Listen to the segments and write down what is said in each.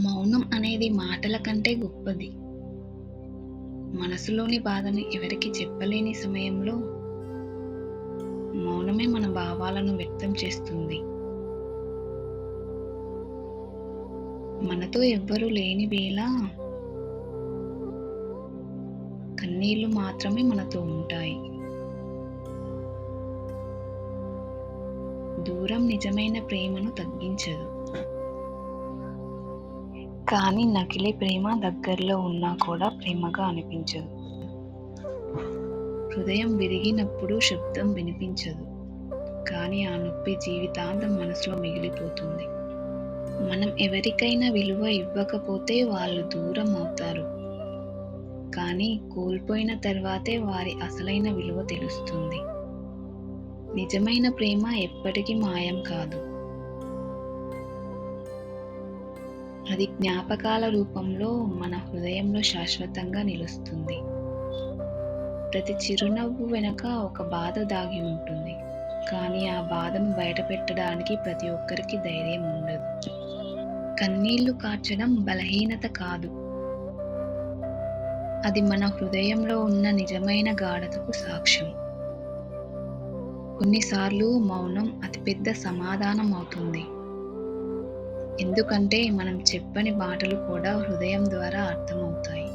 మౌనం అనేది మాటల కంటే గొప్పది. మనసులోని బాధని ఎవరికీ చెప్పలేని సమయంలో మౌనమే మన భావాలను వ్యక్తం చేస్తుంది. మనతో ఎవ్వరూ లేని వేళ కన్నీళ్లు మాత్రమే మనతో ఉంటాయి. దూరం నిజమైన ప్రేమను తగ్గించదు. కానీ నకిలీ ప్రేమ దగ్గరలో ఉన్నా కూడా ప్రేమగా అనిపించదు. హృదయం విరిగినప్పుడు శబ్దం వినిపించదు. కానీ ఆ నొప్పి జీవితాంతం మనసులో మిగిలిపోతుంది. మనం ఎవరికైనా విలువ ఇవ్వకపోతే వాళ్ళు దూరం అవుతారు. కానీ కోల్పోయిన తర్వాతే వారి అసలైన విలువ తెలుస్తుంది. నిజమైన ప్రేమ ఎప్పటికీ మాయం కాదు. అది జ్ఞాపకాల రూపంలో మన హృదయంలో శాశ్వతంగా నిలుస్తుంది. ప్రతి చిరునవ్వు వెనుక ఒక బాధ దాగి ఉంటుంది. కానీ ఆ బాధను బయటపెట్టడానికి ప్రతి ఒక్కరికి ధైర్యం ఉండదు. కన్నీళ్లు కార్చడం బలహీనత కాదు. అది మన హృదయంలో ఉన్న నిజమైన గాఢతకు సాక్ష్యం. కొన్నిసార్లు మౌనం అతిపెద్ద సమాధానం అవుతుంది. ఎందుకంటే మనం చెప్పని మాటలు కూడా హృదయం ద్వారా అర్థమవుతాయి.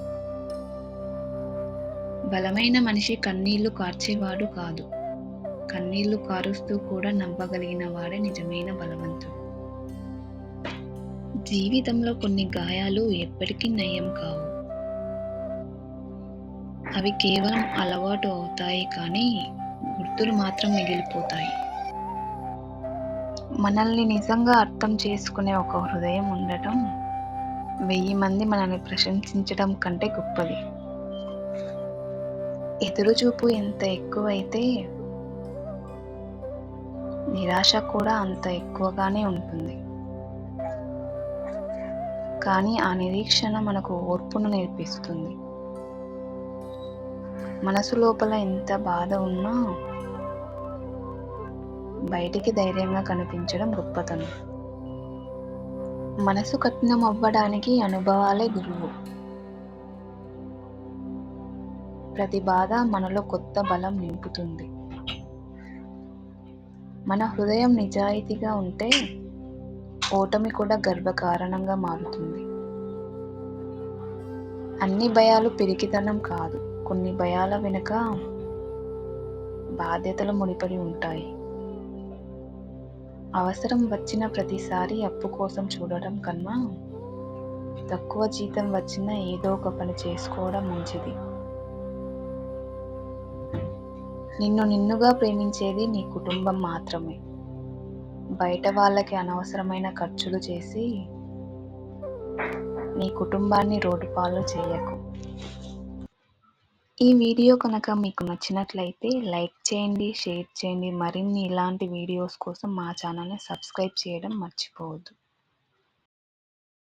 బలమైన మనిషి కన్నీళ్లు కార్చేవాడు కాదు. కన్నీళ్లు కారుస్తూ కూడా నవ్వగలిగిన వాడే నిజమైన బలవంతుడు. జీవితంలో కొన్ని గాయాలు ఎప్పటికీ నయం కావు. అవి కేవలం అలవాటు అవుతాయి, కానీ గుర్తులు మాత్రం మిగిలిపోతాయి. మనల్ని నిజంగా అర్థం చేసుకునే ఒక హృదయం ఉండటం 1000 మంది మనల్ని ప్రశంసించడం కంటే గొప్పది. ఎదురుచూపు ఎంత ఎక్కువైతే నిరాశ కూడా అంత ఎక్కువగానే ఉంటుంది. కానీ ఆ నిరీక్షణ మనకు ఓర్పును నేర్పిస్తుంది. మనసు లోపల ఎంత బాధ ఉన్నా బయటికి ధైర్యంగా కనిపించడం గొప్పతనం. మనసు కఠినం అవ్వడానికి అనుభవాలే గురువు. ప్రతి బాధ మనలో కొత్త బలం నింపుతుంది. మన హృదయం నిజాయితీగా ఉంటే ఓటమి కూడా గర్వకారణంగా మారుతుంది. అన్ని భయాలు పిరికితనం కాదు. కొన్ని భయాల వెనుక బాధ్యతలు ముడిపడి ఉంటాయి. అవసరం వచ్చిన ప్రతిసారి అప్పు కోసం చూడటం కన్నా తక్కువ జీతం వచ్చినా ఏదో ఒక పని చేసుకోవడం మంచిది. నిన్నుగా ప్రేమించేది నీ కుటుంబం మాత్రమే. బయట వాళ్ళకి అనవసరమైన ఖర్చులు చేసి నీ కుటుంబాన్ని రోడ్డుపాలు చేయకు. ఈ వీడియో కనుక మీకు నచ్చినట్లయితే లైక్ చేయండి, షేర్ చేయండి. మరిన్ని ఇలాంటి వీడియోస్ కోసం మా ఛానల్ని సబ్స్క్రైబ్ చేయడం మర్చిపోవద్దు.